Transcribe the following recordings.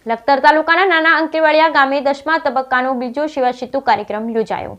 લખતર તાલુકાના નાના અંકેવાડિયા ગામે 10મા તબક્કાનો બીજો સેવા સેતુ કાર્યક્રમ યોજાયો।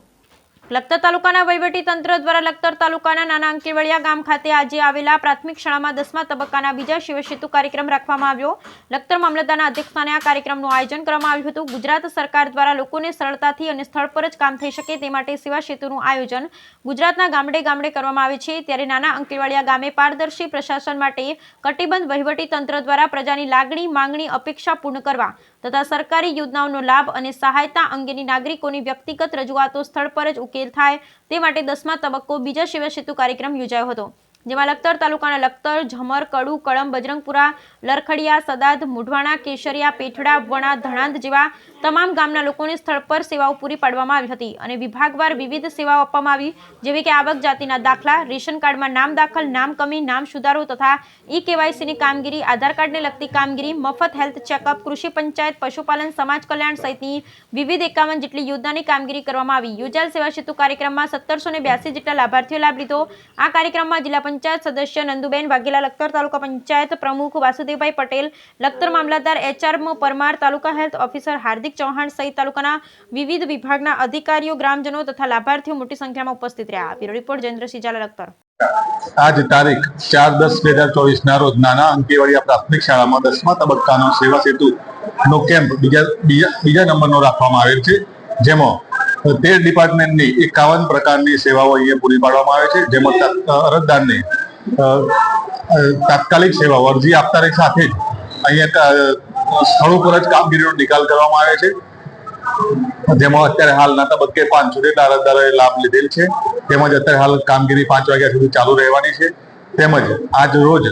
લખતર તાલુકાના વહીવટી તંત્ર દ્વારા લખતર તાલુકાના નાના અંકેવાડિયા ગામ ખાતે આજે આવેલા પ્રાથમિક શાળામાં 10મા તબક્કાના બીજા સેવા સેતુ કાર્યક્રમ રાખવામાં આવ્યો। લખતર મામલતદારના અધ્યક્ષસ્થાને આ કાર્યક્રમનું આયોજન કરવામાં આવ્યું હતું। ગુજરાત સરકાર દ્વારા લોકોને સરળતાથી અને સ્થળ પર જ કામ થઈ શકે તે માટે સેવા સેતુનું આયોજન ગુજરાતના ગામડે ગામડે કરવામાં આવે છે। ત્યારે નાના અંકેવાડિયા ગામે પારદર્શી પ્રશાસન માટે કટિબદ્ધ વહીવટી તંત્ર દ્વારા પ્રજાની લાગણી માંગણી અપેક્ષા પૂર્ણ કરવા તથા સરકારી યોજનાઓનો લાભ અને સહાયતા અંગેની નાગરિકોની વ્યક્તિગત રજૂઆતો સ્થળ પર જ ઉકેલ થાય તે માટે 10મા તબક્કો બીજા સેવા સેતુ કાર્યક્રમ યોજાયો હતો, જેમાં લખતર તાલુકાના લખતર, ઝમર, કડુ, કળમ, બજરંગપુરા, લરખડિયા, સદાદ, મુઢવાણા, કેશરિયા, પેઠડા, વણા, ધણાંદ જેવા તમામ ગામના લોકોને સ્થળ પર સેવાઓ પૂરી પાડવામાં આવી હતી અને વિભાગવાર વિવિધ સેવાઓ આપવામાં આવી, જેવી કે આવક જાતિના દાખલા, રેશન કાર્ડમાં નામ દાખલ, નામ કમી, નામ સુધારો તથા KYCની કામગીરી, આધાર કાર્ડને લગતી કામગીરી, મફત હેલ્થ ચેકઅપ, કૃષિ પંચાયત, પશુપાલન, સમાજ કલ્યાણ સહિતની વિવિધ 51 જેટલી યોજનાની કામગીરી કરવામાં આવી। યોજાયેલ સેવા સેતુ કાર્યક્રમમાં 1782 જેટલા લાભાર્થીઓ લાભ લીધો। આ કાર્યક્રમમાં જિલ્લા પંચાયત સદસ્ય નંદુબેન વાઘેલા, લખતર તાલુકા પંચાયત પ્રમુખ વાસુદેવભાઈ પટેલ, લખતર મામલતદાર HR પરમાર, તાલુકા હેલ્થ ઓફિસર હાર્દિક ચૌહાણ સહિત તાલુકાના વિવિધ વિભાગના અધિકારીઓ, ગ્રામજનો તથા લાભાર્થીઓ મોટી સંખ્યામાં ઉપસ્થિત રહ્યા। Bureau report Jayendrasinh Zala, Lakhtar. આજ તારીખ 4/10/2024 ના રોજ નાના અંકેવાડિયા પ્રાથમિક શાળામાં 10મા તબક્કાનો સેવા સેતુ નો કેમ્પ બીજા નંબરનો રાખવામાં આવેલ છે, જેમાં 13 ડિપાર્ટમેન્ટની 51 પ્રકારની સેવાઓ અહીંયા પૂરી પાડવામાં આવે છે, જેમાં અરજદારને તાત્કાલિક સેવાઓ અરજી આપતાની સાથે જ અહીંયા સ્થળ ઉપર જ કામગીરીનો નિકાલ કરવામાં આવે છે, જેમાં અત્યારે હાલના તબક્કે 500 જેટલા અરજદારોએ લાભ લીધેલ છે। તેમજ અત્યારે હાલ કામગીરી 5 વાગ્યા સુધી ચાલુ રહેવાની છે। તેમજ આજ રોજ